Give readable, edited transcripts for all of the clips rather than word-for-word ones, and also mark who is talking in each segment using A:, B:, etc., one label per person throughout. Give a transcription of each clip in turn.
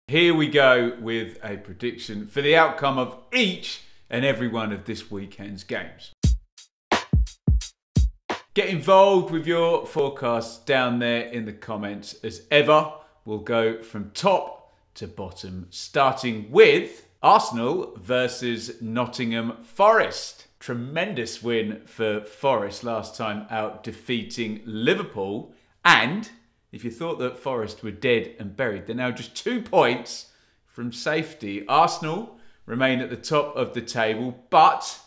A: Here we go with a prediction for the outcome of each and every one of this weekend's games. Get involved with your forecasts down there in the comments. As ever, we'll go from top to bottom, starting with Arsenal versus Nottingham Forest. Tremendous win for Forest last time out, defeating Liverpool. And if you thought that Forest were dead and buried, they're now just 2 points from safety. Arsenal remain at the top of the table, but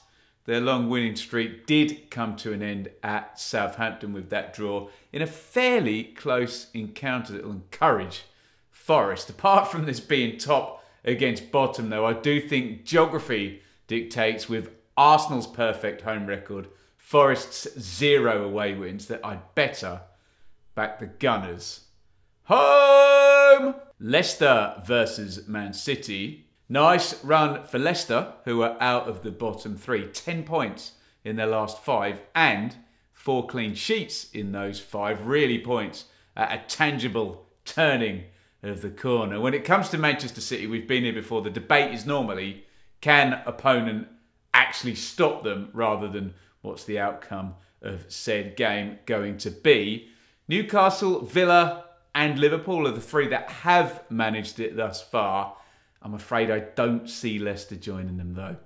A: their long winning streak did come to an end at Southampton with that draw in a fairly close encounter that will encourage Forest. Apart from this being top against bottom, though, I do think geography dictates, with Arsenal's perfect home record, Forest's 0 away wins, that I'd better back the Gunners. Home! Leicester versus Man City. Nice run for Leicester, who are out of the bottom 3. 10 points in their last 5 and 4 clean sheets in those 5. Really points at a tangible turning of the corner. When it comes to Manchester City, we've been here before, the debate is normally, can opponent actually stop them, rather than what's the outcome of said game going to be. Newcastle, Villa and Liverpool are the 3 that have managed it thus far. I'm afraid I don't see Leicester joining them though.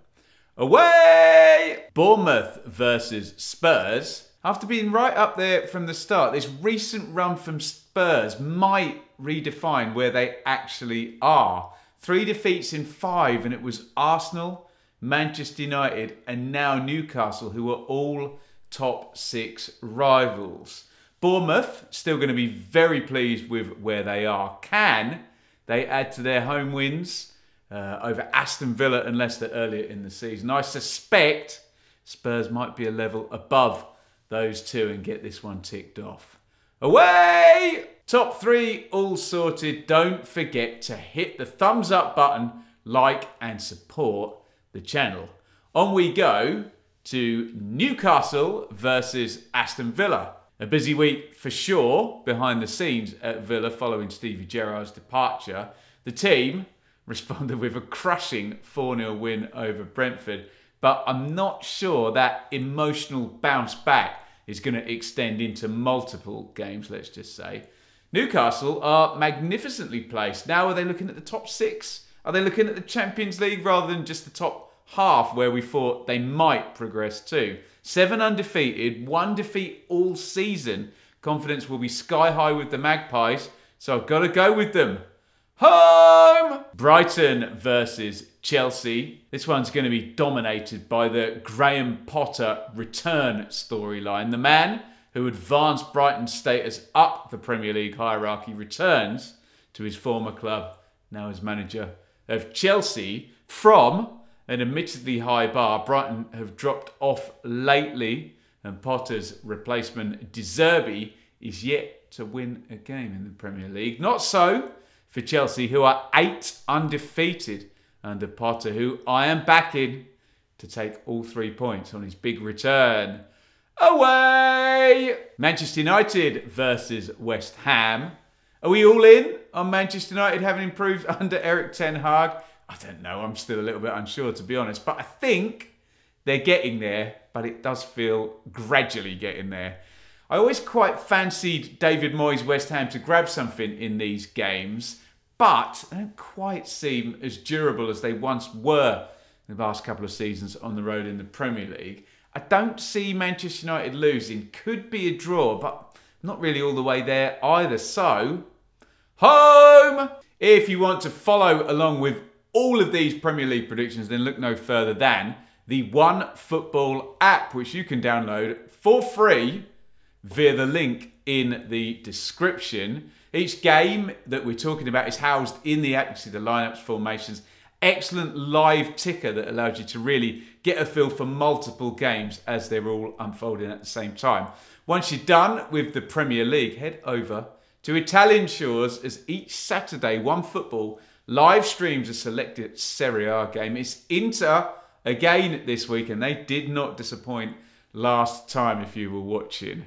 A: Away! Bournemouth versus Spurs. After being right up there from the start, this recent run from Spurs might redefine where they actually are. 3 defeats in 5, and it was Arsenal, Manchester United and now Newcastle, who are all top 6 rivals. Bournemouth still going to be very pleased with where they are. Can they add to their home wins over Aston Villa and Leicester earlier in the season? I suspect Spurs might be a level above those 2 and get this one ticked off. Away! Top 3 all sorted. Don't forget to hit the thumbs up button, like and support the channel. On we go to Newcastle versus Aston Villa. A busy week for sure behind the scenes at Villa following Stevie Gerrard's departure. The team responded with a crushing 4-0 win over Brentford, but I'm not sure that emotional bounce back is going to extend into multiple games, let's just say. Newcastle are magnificently placed. Now, are they looking at the top 6? Are they looking at the Champions League rather than just the top half, where we thought they might progress to? 7 undefeated, 1 defeat all season. Confidence will be sky high with the Magpies, so I've got to go with them. Home! Brighton versus Chelsea. This one's going to be dominated by the Graham Potter return storyline. The man who advanced Brighton's status up the Premier League hierarchy returns to his former club, now as manager of Chelsea, from an admittedly high bar. Brighton have dropped off lately, and Potter's replacement, De Zerbi, is yet to win a game in the Premier League. Not so for Chelsea, who are 8 undefeated under Potter, who I am backing to take all 3 points on his big return. Away! Manchester United versus West Ham. Are we all in on Manchester United having improved under Erik ten Hag? I don't know, I'm still a little bit unsure, to be honest. But I think they're getting there, but it does feel gradually getting there. I always quite fancied David Moyes' West Ham to grab something in these games, but they don't quite seem as durable as they once were in the last couple of seasons on the road in the Premier League. I don't see Manchester United losing. Could be a draw, but not really all the way there either. So, home! If you want to follow along with all of these Premier League predictions, then look no further than the OneFootball app, which you can download for free via the link in the description. Each game that we're talking about is housed in the app. You see the lineups, formations, excellent live ticker that allows you to really get a feel for multiple games as they're all unfolding at the same time. Once you're done with the Premier League, head over to Italian shores, as each Saturday OneFootball live streams a selected Serie A game. It's Inter again this week, and they did not disappoint last time if you were watching.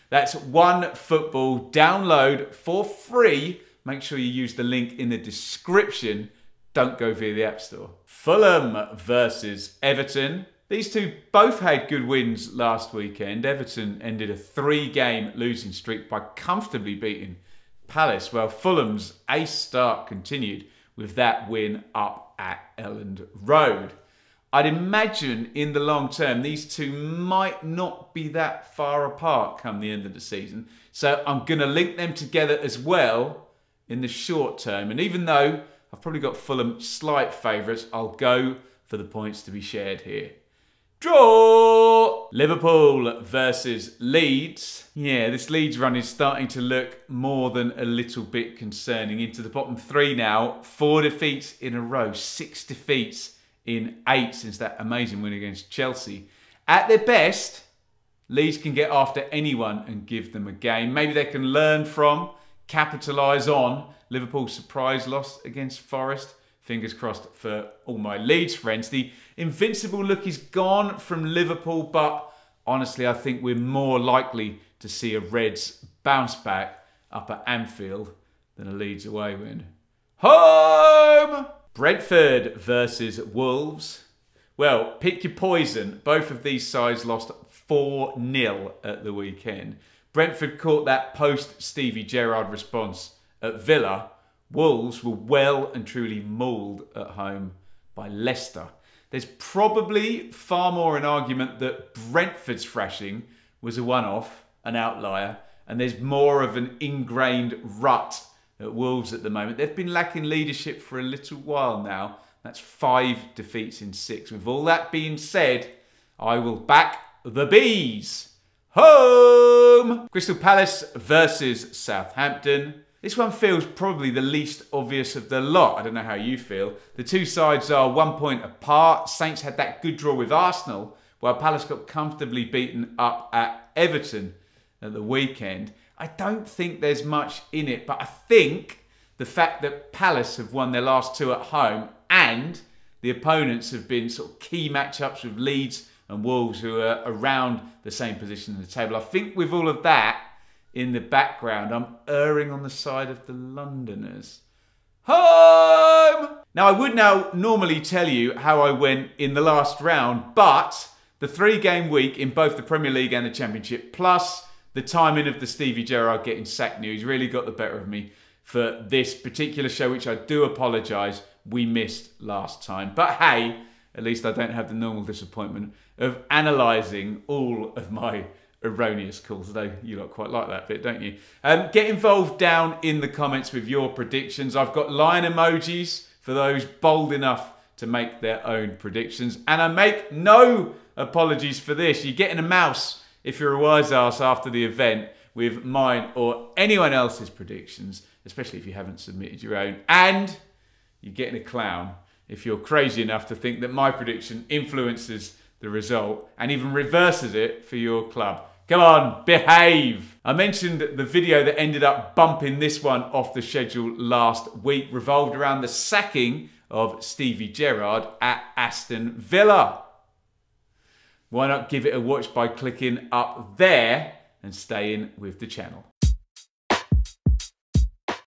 A: That's OneFootball. Download for free. make sure you use the link in the description. Don't go via the App Store. Fulham versus Everton. These two both had good wins last weekend. Everton ended a 3-game losing streak by comfortably beating Palace, while Fulham's ace start continued with that win up at Elland Road. I'd imagine in the long term, these two might not be that far apart come the end of the season. So I'm going to link them together as well in the short term. And even though I've probably got Fulham slight favourites, I'll go for the points to be shared here. Draw! Liverpool versus Leeds. Yeah, this Leeds run is starting to look more than a little bit concerning. Into the bottom 3 now. 4 defeats in a row. 6 defeats in 8 since that amazing win against Chelsea. At their best, Leeds can get after anyone and give them a game. Maybe they can learn from, capitalise on Liverpool's surprise loss against Forest. Fingers crossed for all my Leeds friends. The invincible look is gone from Liverpool, but honestly, I think we're more likely to see a Reds bounce back up at Anfield than a Leeds away win. Home! Brentford versus Wolves. Well, pick your poison. Both of these sides lost 4-0 at the weekend. Brentford caught that post-Stevie Gerrard response at Villa. Wolves were well and truly mauled at home by Leicester. There's probably far more an argument that Brentford's thrashing was a one-off, an outlier, and there's more of an ingrained rut at Wolves at the moment. They've been lacking leadership for a little while now. That's 5 defeats in 6. With all that being said, I will back the Bees. Home! Crystal Palace versus Southampton. This one feels probably the least obvious of the lot. I don't know how you feel. The two sides are 1 point apart. Saints had that good draw with Arsenal, while Palace got comfortably beaten up at Everton at the weekend. I don't think there's much in it, but I think the fact that Palace have won their last 2 at home and the opponents have been sort of key matchups with Leeds and Wolves, who are around the same position in the table. I think with all of that in the background, I'm erring on the side of the Londoners. Home! Now, I would normally tell you how I went in the last round, but the 3-game week in both the Premier League and the Championship, plus the timing of the Stevie Gerrard getting sacked news, really got the better of me for this particular show, which I do apologise we missed last time. But hey, at least I don't have the normal disappointment of analysing all of my erroneous calls, though you lot quite like that bit, don't you? Get involved down in the comments with your predictions. I've got lion emojis for those bold enough to make their own predictions. And I make no apologies for this. You're getting a mouse if you're a wise ass after the event with mine or anyone else's predictions, especially if you haven't submitted your own. And you're getting a clown if you're crazy enough to think that my prediction influences the result and even reverses it for your club. Come on, behave! I mentioned the video that ended up bumping this one off the schedule last week revolved around the sacking of Stevie Gerrard at Aston Villa. Why not give it a watch by clicking up there and staying with the channel?